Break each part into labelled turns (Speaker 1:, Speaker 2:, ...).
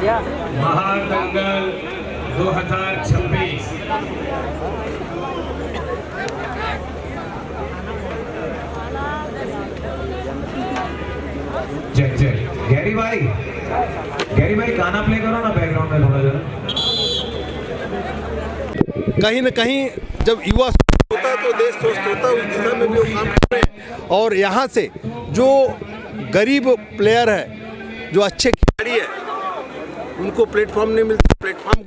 Speaker 1: महादंगल 2026।
Speaker 2: Check check. Gary भाई गाना play करो ना बैकग्राउंड में थोड़ा जरा।
Speaker 3: कहीं न कहीं जब युवा होता है तो देश स्वस्थ होता है, उस दिशा में भी वो काम कर रहे हैं। और यहाँ से जो गरीब प्लेयर है, जो अच्छे खिलाड़ी है, उनको प्लेटफॉर्म नहीं मिलता, प्लेटफॉर्म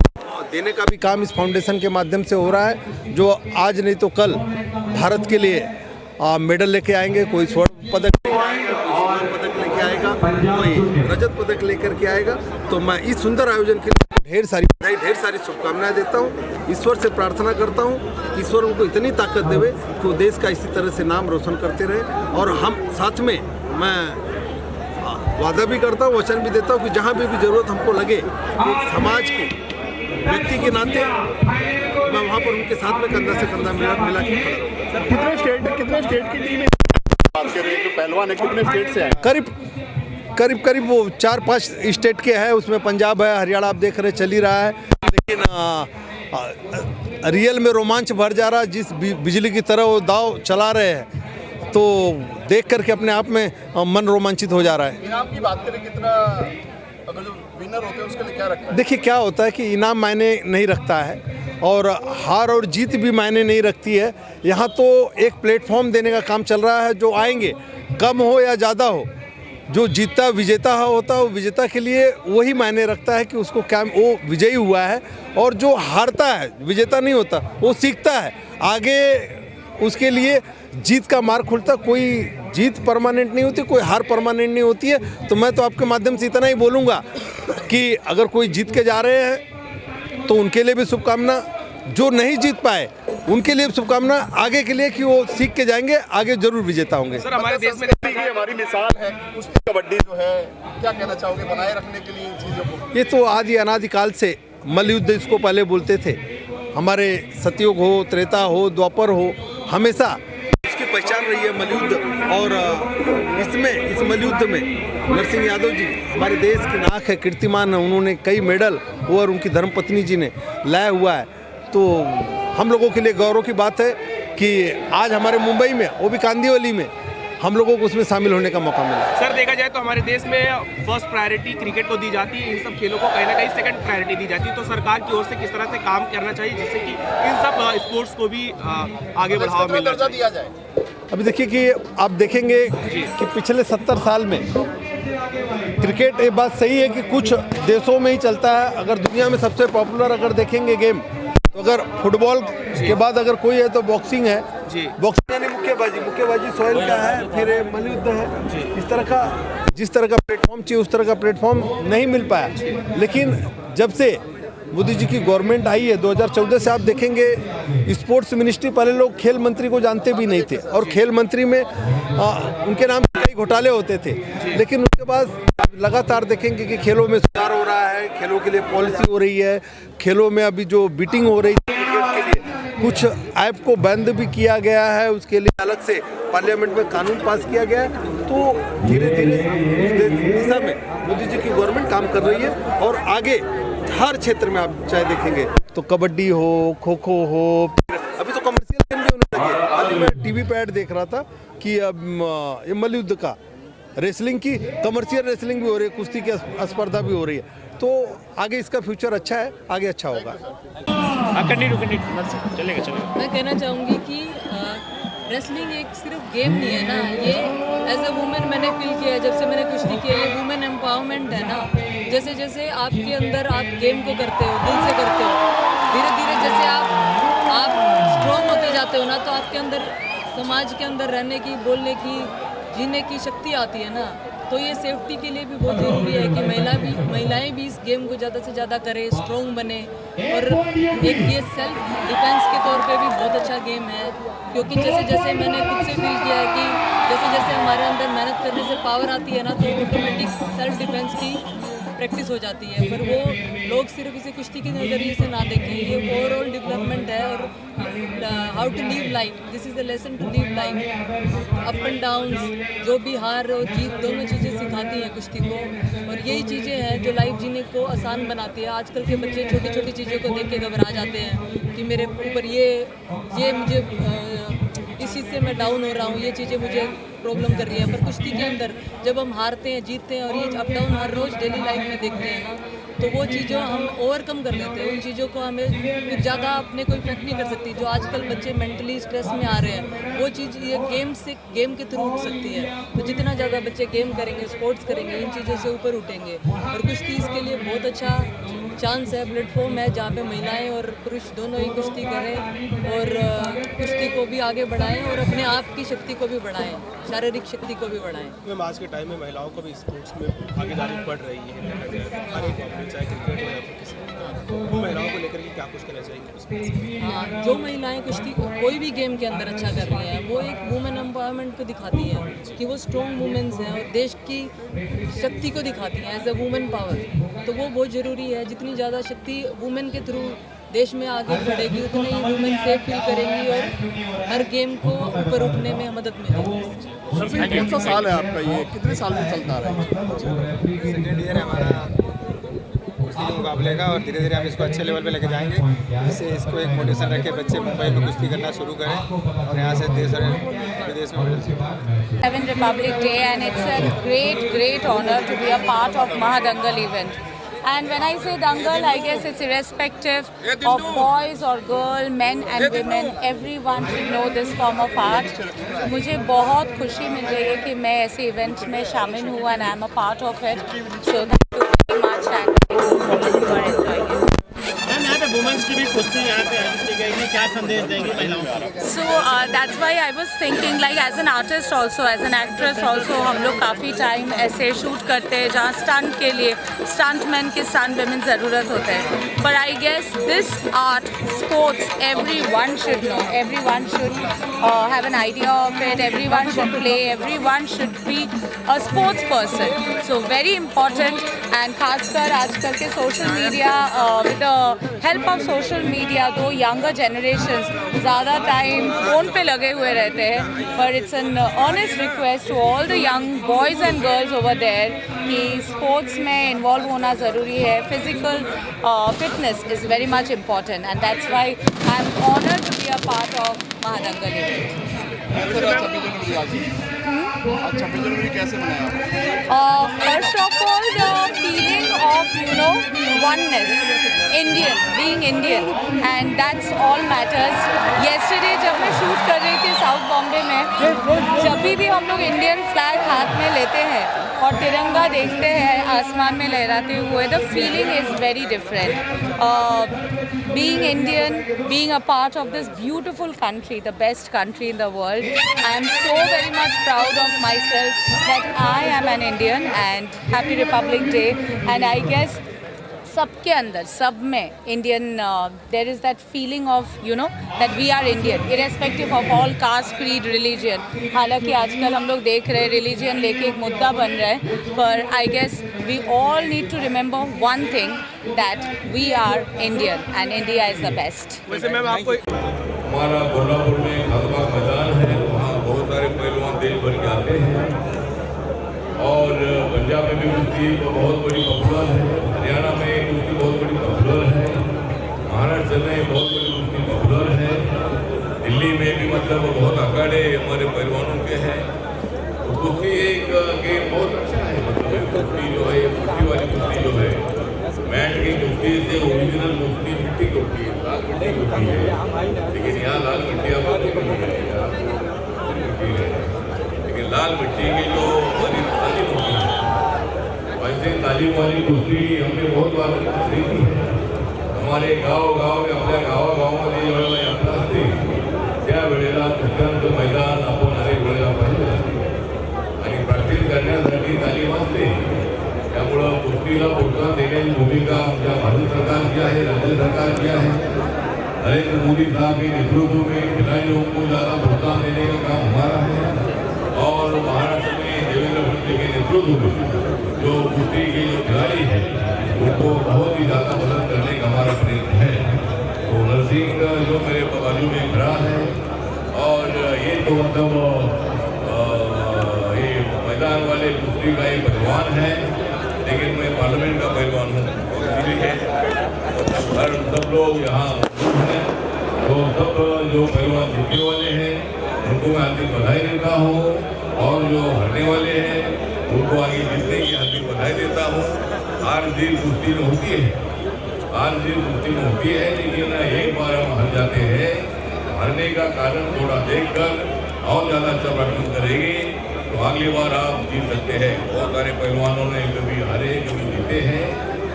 Speaker 3: देने का भी काम इस फाउंडेशन के माध्यम से हो रहा है, जो आज नहीं तो कल भारत के लिए मेडल लेके आएंगे। कोई स्वर्ण पदक लेके आएगा, कोई सिल्वर पदक लेके आएगा, कोई रजत पदक लेकर के आएगा। तो मैं इस सुंदर आयोजन के लिए ढेर सारी बधाई, ढेर सारी शुभकामनाएं देता हूँ। ईश्वर से प्रार्थना करता हूँ, ईश्वर उनको इतनी ताकत देवे कि वो देश का इसी तरह से नाम रोशन करते रहे। और हम साथ में मैं वादा भी करता हूँ, वचन भी देता हूँ कि जहाँ भी जरूरत हमको लगे, एक समाज के व्यक्ति के नाते मैं वहाँ पर उनके साथ में कंधा से कंधा मिला के खड़ा रहूँगा।
Speaker 4: कितने स्टेट की टीम बात कर रहे हैं, जो पहलवान है कितने स्टेट से आए?
Speaker 3: करीब वो 4-5 स्टेट के हैं, उसमें पंजाब है, हरियाणा आप देख रहे चल ही रहा है। लेकिन रियल में रोमांच भर जा रहा है, जिस बिजली की तरह वो दाव चला रहे हैं, तो देख करके अपने आप में मन रोमांचित हो जा रहा है।
Speaker 4: इनाम की बात करें, कितना अगर जो विनर होते हैं उसके लिए क्या रखता है?
Speaker 3: देखिए क्या होता है कि इनाम मायने नहीं रखता है और हार और जीत भी मायने नहीं रखती है। यहाँ तो एक प्लेटफॉर्म देने का काम चल रहा है। जो आएंगे, कम हो या ज़्यादा हो, जो जीतता विजेता होता है, वो विजेता के लिए वही मायने रखता है कि उसको क्या वो विजयी हुआ है। और जो हारता है, विजेता नहीं होता, वो सीखता है आगे, उसके लिए जीत का मार्ग खुलता। कोई जीत परमानेंट नहीं होती, कोई हार परमानेंट नहीं होती है। तो मैं तो आपके माध्यम से इतना ही बोलूँगा कि अगर कोई जीत के जा रहे हैं तो उनके लिए भी शुभकामना, जो नहीं जीत पाए उनके लिए शुभकामना आगे के लिए कि वो सीख के जाएंगे, आगे जरूर विजेता होंगे।
Speaker 4: सर, हमारे देश में हमारी मिसाल है कुश्ती कबड्डी जो है, क्या कहना चाहोगे बनाए रखने के लिए इन चीज़ों को?
Speaker 3: ये तो आदि अनादिकाल से मल्लयुद्ध इसको पहले बोलते थे। हमारे सतयुग हो, त्रेता हो, द्वापर हो, हमेशा इसकी पहचान रही है मल्लयुद्ध। और इस मल्लयुद्ध में नरसिंह यादव जी हमारे देश की नाक है, कीर्तिमान है। उन्होंने कई मेडल, वो और उनकी धर्मपत्नी जी ने लाया हुआ है। तो हम लोगों के लिए गौरव की बात है कि आज हमारे मुंबई में, वो भी कांदिवली में, हम लोगों को उसमें शामिल होने का मौका मिला।
Speaker 5: सर, देखा जाए तो हमारे देश में फर्स्ट प्रायोरिटी क्रिकेट को दी जाती है, इन सब खेलों को कहीं ना कहीं सेकंड प्रायोरिटी दी जाती है। तो सरकार की ओर से किस तरह से काम करना चाहिए जिससे कि इन सब स्पोर्ट्स को भी आगे बढ़ावा मिलना चाहिए?
Speaker 4: दिया जाए।
Speaker 3: अभी देखिए कि आप देखेंगे कि पिछले 70 साल में क्रिकेट, ये बात सही है कि कुछ देशों में ही चलता है। अगर दुनिया में सबसे पॉपुलर अगर देखेंगे गेम, तो अगर फुटबॉल के बाद अगर कोई है तो बॉक्सिंग है। बॉक्सिंग यानी मुक्केबाजी सोहेल का है, फिर मल्लयुद्ध है। इस तरह का, जिस तरह का प्लेटफॉर्म चाहिए उस तरह का प्लेटफॉर्म नहीं मिल पाया। लेकिन जब से मोदी जी की गवर्नमेंट आई है 2014 से, आप देखेंगे स्पोर्ट्स मिनिस्ट्री, पहले लोग खेल मंत्री को जानते भी नहीं थे और खेल मंत्री में उनके नाम से कई घोटाले होते थे। लेकिन उसके बाद लगातार देखेंगे कि खेलों में सुधार हो रहा है, खेलों के लिए पॉलिसी हो रही है, खेलों में अभी जो बीटिंग हो रही है क्रिकेट के लिए, कुछ ऐप को बंद भी किया गया है, उसके लिए अलग से पार्लियामेंट में कानून पास किया गया है। तो धीरे धीरे उस दिशा में मोदी जी की गवर्नमेंट काम कर रही है। और आगे हर क्षेत्र में आप चाहे देखेंगे तो कबड्डी हो, खो खो हो, अभी तो कमर्शियल गेम भी होने लगे। हाल ही में टीवी पे ऐड देख रहा था कि अब ये मल्लयुद्ध का, रेसलिंग की कमर्शियल रेसलिंग भी हो रही है, कुश्ती की स्पर्धा भी हो रही है। तो आगे इसका फ्यूचर अच्छा है, आगे अच्छा होगा।
Speaker 5: चलेगा।
Speaker 6: मैं कहना चाहूँगी कि रेसलिंग एक सिर्फ गेम नहीं है ना, ये एज अ वुमेन मैंने फील किया है जब से मैंने कुश्ती की है। ये वुमेन एम्पावरमेंट है ना। जैसे जैसे आपके अंदर आप गेम को करते हो, दिल से करते हो, धीरे धीरे जैसे आप स्ट्रॉन्ग होते जाते हो ना, तो आपके अंदर समाज के अंदर रहने की, बोलने की, जीने की शक्ति आती है ना। तो ये सेफ्टी के लिए भी बहुत ज़रूरी है कि महिलाएं भी इस गेम को ज़्यादा से ज़्यादा करें, स्ट्रॉन्ग बने। और एक ये सेल्फ डिफेंस के तौर पे भी बहुत अच्छा गेम है, क्योंकि जैसे जैसे मैंने खुद से फील किया है कि जैसे जैसे हमारे अंदर मेहनत करने से पावर आती है ना, तो ऑटोमेटिक सेल्फ डिफेंस की प्रैक्टिस हो जाती है, पर वो लोग सिर्फ इसे कुश्ती के नज़रिए से ना देखें। ये ओवरऑल डेवलपमेंट है और how to live life, this is the lesson to live life. Up and down, जो भी हार और जीत दोनों चीज़ें सिखाती हैं कुश्ती को, और यही चीज़ें हैं जो लाइफ जीने को आसान बनाती है। आजकल के बच्चे छोटी छोटी चीज़ों को देख के घबरा जाते हैं कि मेरे ऊपर ये मुझे इस चीज़ से मैं डाउन हो रहा हूँ, ये चीज़ें मुझे प्रॉब्लम कर रही है। पर कुश्ती के अंदर जब हम हारते हैं, जीतते हैं और ये अप डाउन हर रोज़ डेली लाइफ में देखते हैं ना, तो वो चीज़ों हम ओवरकम कर लेते हैं। उन चीज़ों को हमें कुछ ज़्यादा अपने को इफेक्ट नहीं कर सकती। जो आजकल बच्चे मेंटली स्ट्रेस में आ रहे हैं, वो चीज़ ये गेम के थ्रू उठ सकती है। तो जितना ज़्यादा बच्चे गेम करेंगे, स्पोर्ट्स करेंगे, इन चीज़ों से ऊपर उठेंगे। और कुश्ती इसके लिए बहुत अच्छा चांस है, प्लेटफॉर्म है जहाँ पे महिलाएं और पुरुष दोनों ही कुश्ती करें और कुश्ती को भी आगे बढ़ाएं और अपने आप की शक्ति को भी बढ़ाएं, शारीरिक शक्ति को भी बढ़ाएं।
Speaker 5: मैम, आज के टाइम में महिलाओं को भी स्पोर्ट्स में आगे जानी पड़ रही है, हर एक मामले, चाहे क्रिकेट हो या फिर किसी वो महिलाओं को लेकर के क्या कुछ करना चाहिए?
Speaker 6: हाँ, जो महिलाएं कुश्ती कोई भी गेम के अंदर अच्छा कर रही हैं, वो एक वुमेन एम्पावरमेंट को दिखाती हैं कि वो स्ट्रॉन्ग वुमेन्स हैं और देश की शक्ति को दिखाती हैं एज ए वुमेन पावर। तो वो बहुत ज़रूरी है। जितनी ज़्यादा शक्ति वुमेन के थ्रू देश में आगे बढ़ेगी, उतनी ही वुमेन सेफ फील करेंगी और हर गेम को ऊपर उठने में मदद मिलेगी।
Speaker 4: कौन सा साल है आपका, ये कितने साल से चलता रहा है?
Speaker 7: सेकेंड ईयर है हमारा कुश्ती के मुकाबले का, और धीरे धीरे हम इसको अच्छे लेवल पे लेके जाएंगे, जिससे इसको एक मोटिवेशन रख के बच्चे मुंबई में कुश्ती करना शुरू करें और यहाँ से देश और विदेश में medal जीतें।
Speaker 8: 7 Republic Day, and it's a great honor to be a part of Mahadangal event. And when I say Dangal, I guess it's irrespective of boys or girl, men and women, everyone should know this form of art. मुझे बहुत खुशी मिल रही है कि मैं ऐसे event में शामिल हूँ and I'm a part of it. So thank you very much and you are enjoying it.
Speaker 9: यहाँ पे वुमेन्स की भी कुश्ती यहाँ पे आयोजित की गई है, क्या संदेश देंगी महिलाओं को?
Speaker 8: So that's why I was thinking, like as an artist also, as an actress also, हम लोग काफ़ी टाइम ऐसे शूट करते हैं जहाँ स्टंट के लिए स्टंटमैन के स्टंट वुमेन ज़रूरत होते हैं। But I guess this art, sports, everyone should know, everyone should have an idea of it, everyone should play, everyone should be a sports person. So very important, and खासकर आजकल के social media, with the help of social media, दो younger generations ज़्यादा time phone पे लगे हुए रहते हैं। But it's an honest request to all the young boys and girls over there कि स्पोर्ट्स में इन्वॉल्व होना ज़रूरी है। Physical fitness is very much important, and that's why I am honoured to be a part of Mahadangal event.
Speaker 4: अच्छा film कैसे बनाया?
Speaker 8: First of all, the feeling of oneness, being Indian, and that's all matters. Yesterday जब मैं shoot कर रही थी south Bombay में, जब भी हम लोग इंडियन फ्लैग हाथ में लेते हैं और तिरंगा देखते हैं आसमान में लहराते हुए, the feeling is very different. Being Indian, being a part of this beautiful country, the best country in the world, I am so very much proud of myself that I am an Indian, and Happy Republic Day. And I guess सबके अंदर, सब में Indian, there is that feeling of that we are Indian, irrespective of all caste, creed, religion. हालांकि आजकल हम लोग देख रहे हैं रिलीजन लेके एक मुद्दा बन रहा है, पर I guess we all need to remember one thing, that we are Indian and India is the best.
Speaker 5: वैसे मैम आपको
Speaker 10: हमारा कोल्हापुर में खासबाग मैदान है, वहाँ बहुत सारे पहलवान देश भर के आते हैं, और पंजाब में भी कुश्ती बहुत बड़ी पॉपुलर है, हरियाणा में कुश्ती बहुत बड़ी पॉपुलर है, महाराष्ट्र में बहुत बड़ी कुश्ती पॉपुलर है, दिल्ली में भी मतलब बहुत अखाड़े हमारे पहलवानों के हैं। तो कुश्ती एक गेम बहुत अच्छा है, मतलब कुश्ती जो है, कुश्ती वाली कुश्ती जो है, मैट की कुश्ती से ओरिजिनल कुश्ती मिट्टी की होती है, लाल मिट्टी की होती है, लेकिन यहाँ लाल मिट्टी आबादी नहीं है, मिट्टी है, लेकिन लाल मिट्टी की जो हमारी तालीम होती है, वैसे तालीम वाली कुश्ती हमने बहुत बार देखी है। हमारे गाँव में आपल्या गावागावामध्ये ज्यावेळेला यात्रा असते त्यावेळेला कुस्त्यांचं मैदान आपण अनेक वेळेला पाहिलं आणि प्रॅक्टिस करण्यासाठी तालीम असते। त्यामुळं कुस्तीला प्रोत्साहन देण्याची भूमिका आमच्या भारत सरकारची आहे, राज्य सरकारची आहे। नरेंद्र मोदी साहब के नेतृत्व में खिलाड़ियों को ज़्यादा प्रोत्साहन देने का काम हमारा है, और महाराष्ट्र में देवेंद्र फडणवीस के नेतृत्व में जो कुश्ती के जो खिलाड़ी हैं उनको बहुत ही ज़्यादा मदद करने का हमारा प्रयत्न है। तो नरसिंह जो मेरे बाजू में खड़ा है और ये तो मतलब ये मैदान वाले कुश्ती का एक पहलवान है, लेकिन मैं पार्लियामेंट का पहलवान हूँ और इसीलिए मतलब हर सब लोग यहाँ मौजूद हैं। तो सब जो पहलवान जीतने वाले हैं उनको मैं हार्दिक बधाई देता हूँ और जो हारने वाले हैं उनको आगे जीतने की हार्दिक बधाई देता हूँ। हार जीत कुश्ती में होती है, हार जीत कुश्ती में होती है, लेकिन एक बार हम हार जाते हैं, हारने का कारण थोड़ा देखकर और ज़्यादा चौराटन करेंगे तो अगली बार आप जीत सकते हैं। बहुत सारे पहलवानों ने कभी हारे कभी जीते हैं,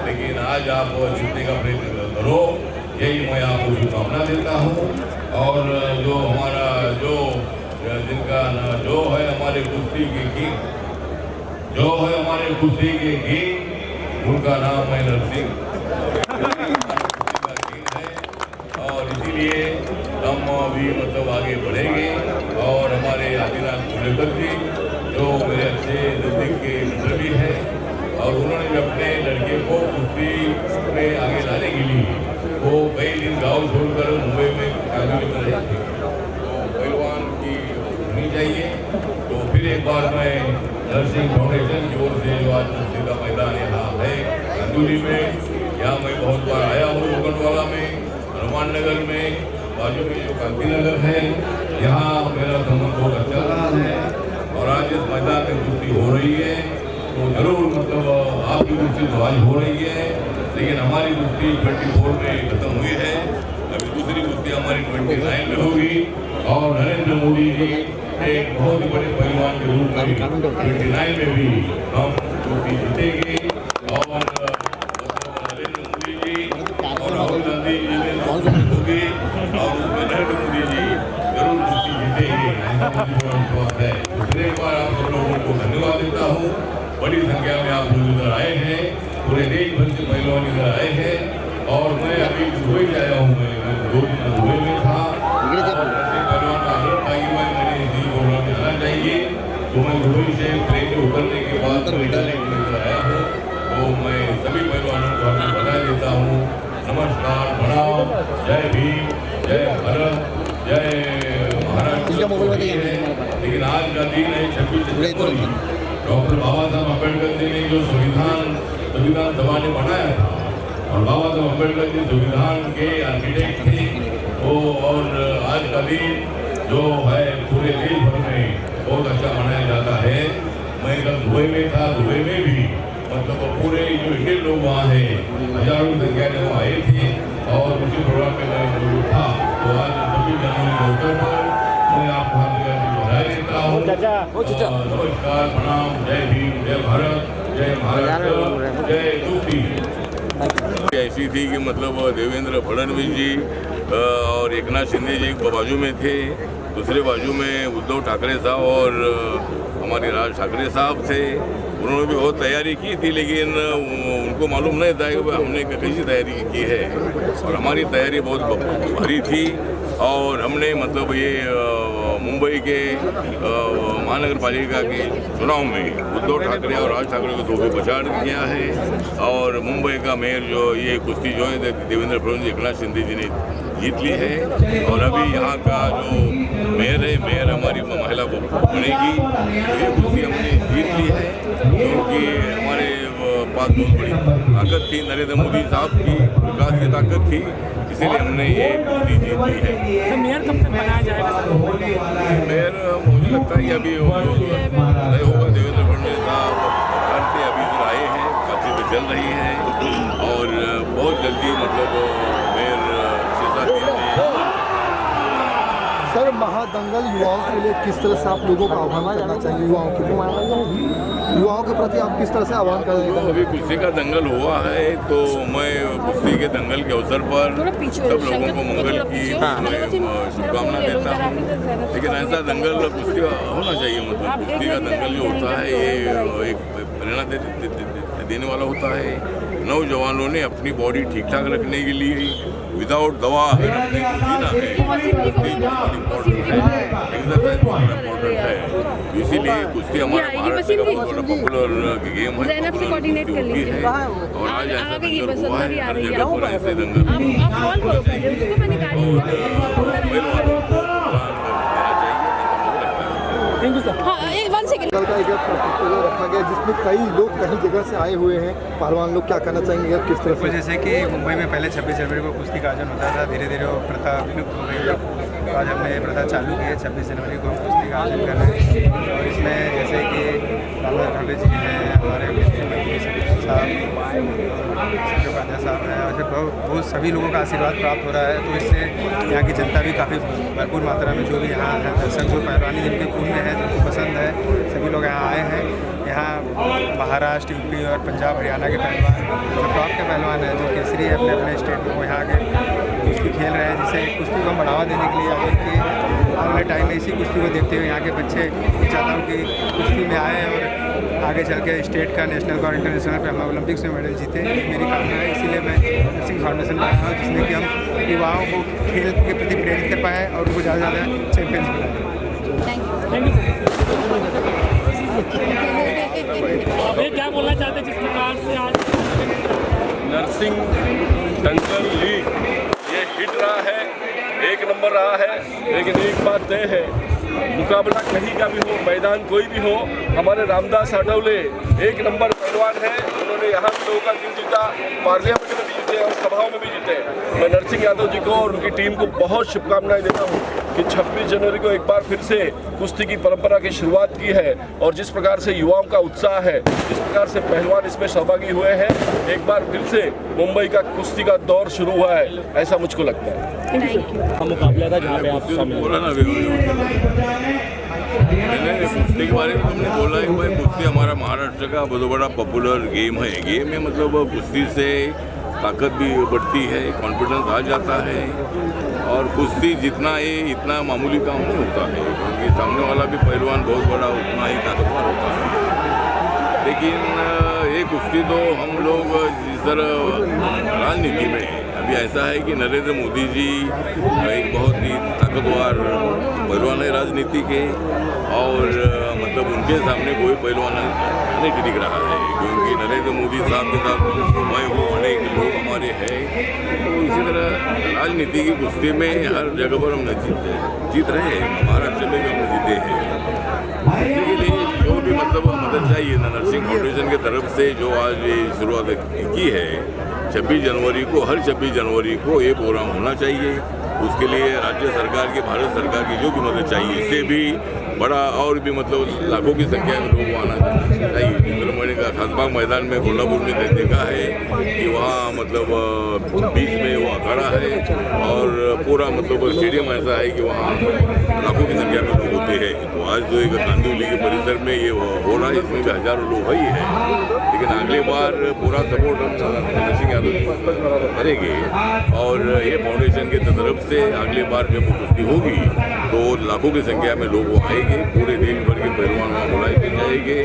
Speaker 10: लेकिन आज आप जीतने का प्रयत्न करो, यही मैं आपको शुभकामना देता हूँ। और जो हमारा जो जिनका जो है हमारे कुश्ती के किंग, जो है हमारे कुश्ती के किंग, उनका नाम है नरसिंह और इसीलिए हम भी मतलब आगे बढ़ेंगे। और हमारे आदिनाथ गोलेकर जी जो मेरे अच्छे नजदीक के मित्र भी हैं और उन्होंने भी अपने लड़के को कुश्ती में आगे लाने के लिए वो कई दिन गांव छोड़कर मुंबई में काबिल कर रहे थे। तो पहलवान की होनी चाहिए। तो फिर एक बार मैं नरसिंह फाउंडेशन की ओर से जो आज कुश्ती का मैदान यहाँ है अंदुली में, यहाँ मैं बहुत बार आया हूँ। लोखंडवाला में, हनुमान नगर में, बाजू में जो कांति नगर है, यहाँ मेरा संबंध बहुत अच्छा रहा है। और आज इस मैदान में कुश्ती हो रही है तो जरूर मतलब आपकी कुश्ती तो आज हो रही है, लेकिन हमारी कुश्ती 24 में खत्म हुई है। अभी दूसरी कुश्ती हमारी 29 में होगी और नरेंद्र मोदी जी एक बहुत ही बड़े पहलवान के रूप में 29 में भी हम कुश्ती जीतेंगे और नरेंद्र मोदी जी और राहुल गांधी जी में होगी और उसमें नरेंद्र मोदी जी जरूर कुश्ती जीतेंगे, ऐसा मुझे पूरा विश्वास है। दूसरे बार आप सब लोगों को धन्यवाद देता हूँ। बड़ी संख्या में आप लोग इधर आए हैं, पूरे देश भर से पहलवान इधर आए हैं और मैं अभी दुबई से आया हूँ। मैं 2 दिन दुबई में था और ऐसे पहलवान का आदत था कि मैंने इसी प्रोग्राम में आना चाहिए। तो मैं दुबई से ट्रेन में उतरने के बाद बैठाने के लिए इधर आया हूँ। तो मैं सभी पहलवानों को अपनी बधाई देता हूँ। नमस्कार, प्रणाम, जय भीम, जय भारत, जय महाराष्ट्र। लेकिन आज का दिन है 26 जनवरी, डॉक्टर बाबा साहब अम्बेडकर जी ने जो संविधान सभा ने बनाया था और बाबा साहब अम्बेडकर जी संविधान के आर्किटेक्ट थे वो। और आज का दिन जो है पूरे देश भर में बहुत अच्छा मनाया जाता है। मैं कल दुबई में था, दुबई में भी मतलब पूरे जो इंडियन लोग वहाँ हैं हजारों की संख्या में वहाँ आए थे और उसी प्रोग्राम में मैं मौजूद था। तो आज 26 जनवरी के अवसर पर मैं आपको बधाई देता हूँ। नमस्कार, प्रणाम, जय भीम, जय भारत, जय महाराष्ट्र, जय कुश्ती। ऐसी थी कि मतलब देवेंद्र फडणवीस जी और एकनाथ शिंदे जी एक बाजू में थे, दूसरे बाजू में उद्धव ठाकरे साहब और हमारे राज ठाकरे साहब थे। उन्होंने भी बहुत तैयारी की थी, लेकिन उनको मालूम नहीं था कि हमने कैसी तैयारी की है और हमारी तैयारी बहुत भारी थी। और हमने मतलब ये मुंबई के महानगर पालिका के चुनाव में उद्धव ठाकरे और राज ठाकरे को 2 पे प्रचार किया है और मुंबई का मेयर जो ये कुश्ती जो है देवेंद्र फडणवीस एकनाथ शिंदे जी ने जीत ली है। और अभी यहाँ का जो मेयर है, मेयर हमारी महिला को बनेगी। ये कुश्ती हमने जीत ली है क्योंकि हमारे पास बहुत बड़ी ताकत थी, नरेंद्र मोदी साहब की विकास की ताकत थी, इसीलिए हमने ये कुश्ती जीत ली है।
Speaker 5: तो मेयर कब तक बनाया जाएगा?
Speaker 10: मेयर मुझे लगता है कि अभी नहीं होगा। देवेंद्र फडणवीस साहब करते अभी इधर आए हैं, बातचीत चल रही है और बहुत जल्दी मतलब मेयर 6-7 दिन में।
Speaker 3: सर, महादंगल युवाओं के लिए किस तरह से आप लोगों का आह्वान करना चाहिए? युवाओं के प्रति आप किस तरह से आह्वान करेंगे?
Speaker 10: अभी कुश्ती का दंगल हुआ है तो मैं कुश्ती के दंगल के अवसर पर सब लोगों को मंगल की शुभकामना देता हूँ। लेकिन ऐसा दंगल कुश्ती होना चाहिए, मतलब कुश्ती का दंगल जो होता है ये एक प्रेरणा देने वाला होता है, नौजवानों ने अपनी बॉडी ठीक ठाक रखने के लिए विदाउट दवा अगर अपने को जीना है, कुश्ती बहुत इम्पोर्टेंट है, एक्सरसाइज बहुत इम्पोर्टेंट है। इसीलिए कुश्ती हमारा भारत का बहुत बड़ा पॉपुलर गेम है, होती है। और आज ऐसा दंगल हुआ है, हर जगह पर ऐसे दंगल
Speaker 11: का एक रखा गया जिसमें कई लोग कई जगह से आए हुए हैं। पहलवान लोग क्या कहना चाहेंगे किस तरह से?
Speaker 7: जैसे कि मुंबई में पहले 26 जनवरी को कुश्ती का आयोजन होता था, धीरे धीरे वो प्रथा विलुप्त हो गई है। आज हमने ये प्रथा चालू की है, 26 जनवरी को हम कुश्ती का आयोजन कर रहे हैं। और इसमें जैसे कि रामदास ठाकुर जी हैं, हमारे साहब हैं, और बहुत सभी लोगों का आशीर्वाद प्राप्त हो रहा है। तो इससे यहाँ की जनता भी काफ़ी भरपूर मात्रा में जो भी यहाँ है दर्शक जो पहलवानी जिनके खून में है, जिनको पसंद है, सभी लोग यहाँ आए हैं। यहाँ महाराष्ट्र, यूपी और पंजाब, हरियाणा के पहलवान जो टॉप के पहलवान हैं, जो केसरी है अपने अपने स्टेट में, वो यहाँ के कुश्ती खेल रहे हैं, जिससे कुश्ती को हम बढ़ावा देने के लिए आगे के आने वाले टाइम में इसी कुश्ती को देखते हुए यहाँ के बच्चे चाहता हूँ कि कुश्ती में आए और आगे चल के स्टेट का, नेशनल का और इंटरनेशनल पे हम ओलंपिक्स में मेडल जीते। मेरी कामना है, इसीलिए मैं नर्सिंग फाउंडेशन बनाया हूँ, जिसमें कि हम युवाओं को खेल के प्रति प्रेरित कर पाएँ और उनको ज़्यादा से ज़्यादा चैंपियंस बनाएँ।
Speaker 9: क्या बोलना चाहते जिस प्रकार से आज
Speaker 10: नर्सिंग दंगल लीग ये हिट रहा है, एक नंबर रहा है। लेकिन एक बात तय है, मुकाबला कहीं का भी हो, मैदान कोई भी हो, हमारे रामदास आठवले एक नंबर पहलवान है। उन्होंने यहाँ भी लोगों का दिल जीता, पार्लियामेंट में भी जीते और सभाओं में भी जीते। मैं नरसिंह यादव जी को और उनकी टीम को बहुत शुभकामनाएं देता हूँ कि 26 जनवरी को एक बार फिर से कुश्ती की परंपरा की शुरुआत की है। और जिस प्रकार से युवाओं का उत्साह है, जिस प्रकार से पहलवान इसमें सहभागी हुए हैं, एक बार फिर से मुंबई का कुश्ती का दौर शुरू हुआ है, ऐसा मुझको लगता है।
Speaker 9: मुकाबला था जहाँ पे आप
Speaker 10: बोला ना मैंने कुश्ती के बारे में तुमने बोला कि भाई कुश्ती हमारा महाराष्ट्र का बहुत बड़ा पॉपुलर गेम है। गेम में मतलब कुश्ती से ताकत भी बढ़ती है, कॉन्फिडेंस आ जाता है। और कुश्ती जितना ये इतना मामूली काम नहीं होता है, क्योंकि सामने वाला भी पहलवान बहुत बड़ा उतना ही ताकतवर होता है। लेकिन ये कुश्ती तो हम लोग जिस तरह राजनीति में अभी ऐसा है कि नरेंद्र मोदी जी एक बहुत ही ताकतवर पहलवान है राजनीति के, और मतलब उनके सामने कोई पहलवान नहीं टिक रहा है, क्योंकि नरेंद्र मोदी साहब के साथ मैं हूँ, अनेक लोग हमारे हैं। तो इसी तरह राजनीति की कुश्ती में हर जगह पर हम जीत रहे हैं, महाराष्ट्र में भी हम जीते हैं। इसके लिए जो भी मतलब मदद चाहिए ना, नर्सिंग फाउंडेशन की तरफ से जो आज ये शुरुआत की है 26 जनवरी को, हर 26 जनवरी को ये प्रोग्राम होना चाहिए। उसके लिए राज्य सरकार की, भारत सरकार की जो भी मदद चाहिए, इससे भी बड़ा और भी मतलब लाखों की संख्या में लोग आना चाहिए। जिस मैंने कहा खासबाग मैदान में कोल्हापुर में देखा है कि वहाँ मतलब बीच में वो अखाड़ा है और पूरा मतलब स्टेडियम ऐसा है कि वहाँ लाखों की संख्या में लोग होते हैं। तो आज जो एक कांदिवली के परिसर में ये हो रहा है, इसमें भी हजारों लोग ही है। लेकिन अगली बार पूरा सपोर्ट हम नरसिंह यादव करेंगे और ये फाउंडेशन की तरफ से अगली बार जब कुश्ती होगी तो लाखों की संख्या में लोग आएंगे, पूरे देश भर के पहलवान वहाँ बुलाए जाएंगे।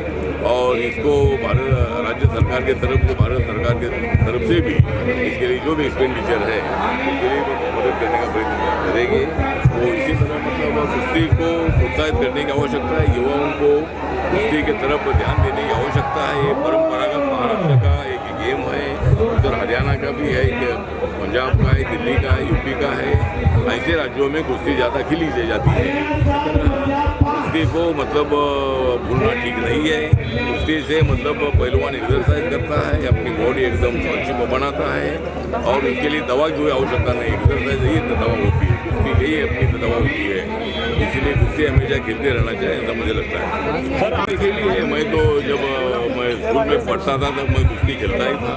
Speaker 10: और इसको राज्य सरकार के तरफ से, भारत सरकार के तरफ से भी इसके लिए जो भी एक्सपेंडिचर है उसके लिए मदद करने का प्रयत्न करेंगे। तो इसी तरह मतलब कुश्ती को प्रोत्साहित करने की आवश्यकता है, युवाओं को कुश्ती की तरफ ध्यान देने की आवश्यकता है। ये परंपरागत महाराष्ट्र का एक गेम है, उधर हरियाणा का भी है, पंजाब का है, दिल्ली का है, यूपी का है। ऐसे राज्यों में कुश्ती ज़्यादा खेली जाती है। कुश्ती को मतलब भूलना ठीक नहीं है। कुश्ती से मतलब पहलवान एक्सरसाइज करता है, अपनी बॉडी एकदम अच्छी बनाता है और उसके लिए दवा की कोई आवश्यकता नहीं, एक्सरसाइज यही दवा होती है, कुश्ती यही अपनी दवा होती है। इसलिए कुश्ती हमेशा खेलते रहना चाहिए, ऐसा मुझे लगता है। इसीलिए मैं तो जब मैं स्कूल में पढ़ता था तब मैं कुश्ती खेलता ही था,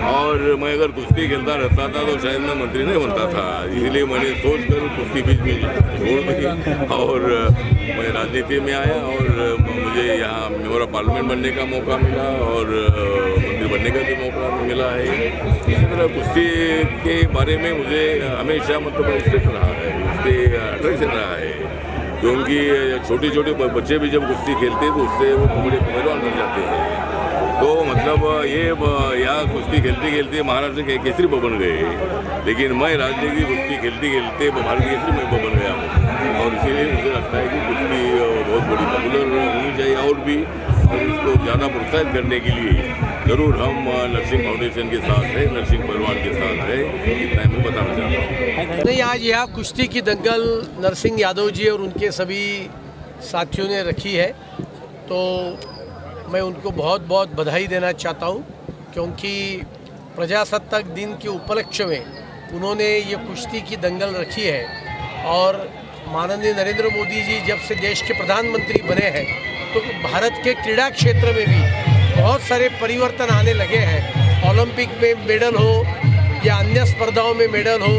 Speaker 10: और मैं अगर कुश्ती खेलता रहता था तो शायद मैं मंत्री नहीं बनता था। इसलिए मैंने सोच कर कुश्ती बीच में छोड़ दी और मैं राजनीति में आया और मुझे यहाँ मेंबर ऑफ पार्लियामेंट बनने का मौका मिला और मंत्री बनने का भी मौका मिला है। इसी तरह कुश्ती के बारे में मुझे हमेशा मतलब इंटरेस्ट रहा है, उससे अट्रैक्शन रहा है, क्योंकि छोटे छोटे बच्चे भी जब कुश्ती खेलते हैं तो उससे वो बड़े पहलवान बन जाते हैं। तो मतलब ये यहाँ कुश्ती खेलते खेलते महाराष्ट्र के केसरी बन गए, लेकिन मैं राज्य की कुश्ती खेलते खेलते भारत केसरी में बन गया हूँ। और इसीलिए मुझे लगता है कि कुश्ती बहुत बड़ी पॉपुलर होनी चाहिए और भी इसको ज़्यादा प्रोत्साहित करने के लिए ज़रूर हम नरसिंह फाउंडेशन के साथ है, नरसिंह पहलवान के साथ है, इतना मैं बताना चाहता हूँ।
Speaker 12: नहीं, आज यहाँ कुश्ती की दंगल नरसिंह यादव जी और उनके सभी साथियों ने रखी है, तो मैं उनको बहुत बहुत बधाई देना चाहता हूँ, क्योंकि प्रजासत्ताक दिन के उपलक्ष्य में उन्होंने ये कुश्ती की दंगल रखी है। और माननीय नरेंद्र मोदी जी जब से देश के प्रधानमंत्री बने हैं तो भारत के क्रीड़ा क्षेत्र में भी बहुत सारे परिवर्तन आने लगे हैं। ओलंपिक में मेडल हो या अन्य स्पर्धाओं में मेडल हो,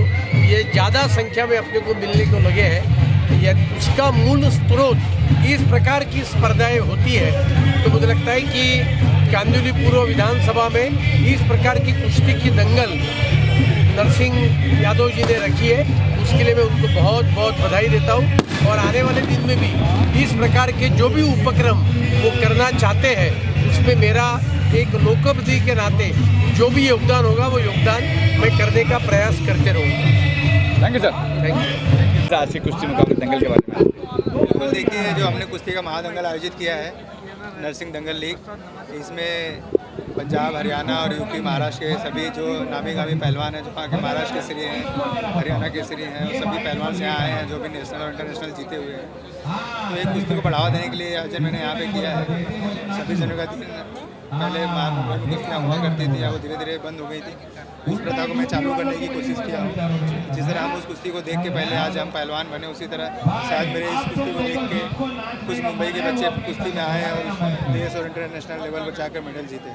Speaker 12: ये ज़्यादा संख्या में अपने को मिलने को लगे हैं। यह उसका मूल स्रोत इस प्रकार की स्पर्धाएं होती है। तो मुझे लगता है कि कांदिवली पूर्व विधानसभा में इस प्रकार की कुश्ती की दंगल नरसिंह यादव जी ने रखी है, उसके लिए मैं उनको बहुत बहुत बधाई देता हूँ। और आने वाले दिन में भी इस प्रकार के जो भी उपक्रम वो करना चाहते हैं, उसमें मेरा एक लोकप्रतिनिधि के नाते जो भी योगदान होगा वो योगदान मैं करने का प्रयास करते रहूँगा।
Speaker 7: Thank you sir.
Speaker 12: Thank you.
Speaker 7: आज की कुश्ती मुकाबले दंगल के बारे में बिल्कुल देखिए, जो हमने कुश्ती का महादंगल आयोजित किया है नरसिंह दंगल लीग, इसमें पंजाब, हरियाणा और यूपी, महाराष्ट्र के सभी जो नामी गामी पहलवान हैं, जो वहाँ के महाराष्ट्र केसरी हैं, हरियाणा केसरी हैं, और सभी पहलवान से यहाँ आए हैं जो भी नेशनल और इंटरनेशनल जीते हुए हैं। तो एक कुश्ती को बढ़ावा देने के लिए आयोजन मैंने यहाँ पे किया है। सभी जनों का दिन पहले मुंबई में कुश्तियाँ हुआ करती थी, वो धीरे धीरे बंद हो गई थी। उस प्रथा को मैं चालू करने की कोशिश किया हूँ। जिस तरह हम उस कुश्ती को देख के पहले आज हम पहलवान बने, उसी तरह शायद मेरे इस कुश्ती को देख के कुछ मुंबई के बच्चे कुश्ती में आए और देश और इंटरनेशनल लेवल पर जाकर मेडल जीते।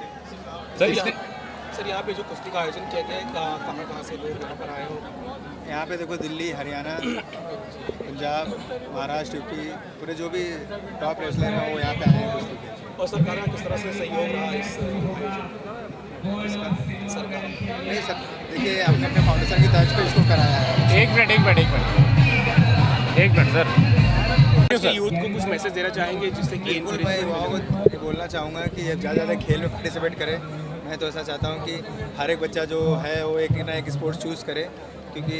Speaker 5: सर यहाँ पे जो कुश्ती का आयोजन किया गया है, कहाँ से लोग यहाँ पर आए हो?
Speaker 7: यहाँ पे देखो, दिल्ली, हरियाणा, पंजाब, महाराष्ट्र, यूपी, पूरे जो भी टॉप रेसलर हैं वो यहाँ पे आए हैं कुश्ती के।
Speaker 5: और सरकार का किस तरह से सहयोग रहा इस सरकार?
Speaker 7: नहीं सर, देखिए हमने अपने फाउंडेशन की तर्ज पे इसको कराया है।
Speaker 9: एक मिनट सर।
Speaker 5: यूथ को कुछ मैसेज देना चाहेंगे जिससे कि
Speaker 7: मैं युवाओं को बोलना चाहूँगा कि ज़्यादा ज़्यादा खेल में पार्टिसिपेट करें। मैं तो ऐसा चाहता हूँ कि हर एक बच्चा जो है वो एक ना एक स्पोर्ट्स चूज़ करे, क्योंकि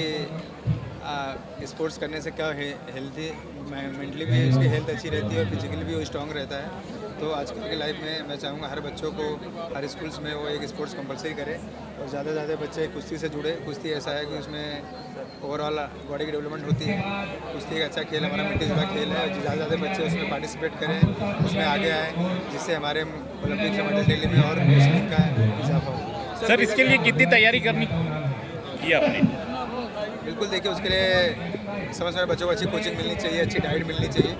Speaker 7: स्पोर्ट्स करने से क्या हेल्थी मेंटली भी उसकी हेल्थ अच्छी रहती है और फिजिकली भी वो स्ट्रॉन्ग रहता है। तो आजकल की लाइफ में मैं चाहूँगा हर बच्चों को हर स्कूल्स में वो एक स्पोर्ट्स कंपलसरी करे और ज़्यादा से ज़्यादा बच्चे कुश्ती से जुड़े। कुश्ती ऐसा है कि उसमें ओवरऑल बॉडी की डेवलपमेंट होती है। कुश्ती एक अच्छा खेल, हमारा मिट्टी जुड़ा खेल है। ज़्यादा से ज़्यादा बच्चे उसमें पार्टिसिपेट करें, उसमें आगे आएँ, जिससे हमारे ओलंपिक से मेडल दिल्ली में और रेसलिंग का इजाफा हो।
Speaker 9: सर, इसके लिए कितनी तैयारी करनी की आपने?
Speaker 7: बिल्कुल, देखिए उसके लिए समय समय बच्चों को अच्छी कोचिंग मिलनी चाहिए, अच्छी डाइट मिलनी चाहिए,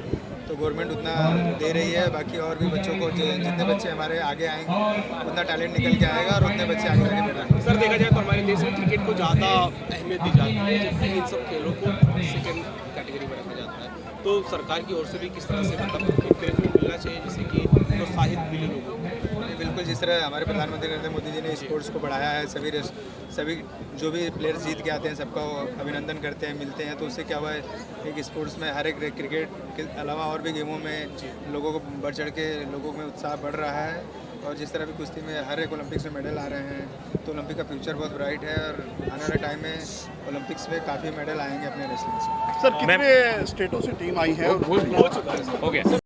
Speaker 7: तो गवर्नमेंट उतना दे रही है। बाकी और भी बच्चों को जितने बच्चे हमारे आगे आएंगे उतना टैलेंट निकल के आएगा और उतने बच्चे आगे जाके बढ़ेंगे।
Speaker 5: सर, देखा जाए तो हमारे देश में क्रिकेट को ज़्यादा अहमियत दी जाती है, जबकि इन सब खेलों को सेकेंड कैटेगरी में रखा जाता है। तो सरकार की ओर से भी किस तरह से मतलब इंकरेजमेंट मिलना चाहिए जिससे कि प्रोत्साहित मिले लोगों को?
Speaker 7: बिल्कुल, जिस तरह हमारे प्रधानमंत्री नरेंद्र मोदी जी ने स्पोर्ट्स को बढ़ाया है, सभी जो भी प्लेयर्स जीत के आते हैं सबका अभिनंदन करते हैं, मिलते हैं, तो उससे क्या हुआ है एक स्पोर्ट्स में हर एक क्रिकेट के अलावा और भी गेमों में लोगों को बढ़ चढ़ के लोगों में उत्साह बढ़ रहा है। और जिस तरह भी कुश्ती में हर एक ओलंपिक्स में मेडल आ रहे हैं, तो ओलंपिक का फ्यूचर बहुत ब्राइट है और आने वाले टाइम में ओलंपिक्स में काफ़ी मेडल आएंगे अपने रेसलिंग से।
Speaker 4: सर, कितने स्टेटों से टीम आई है?
Speaker 9: हो गया।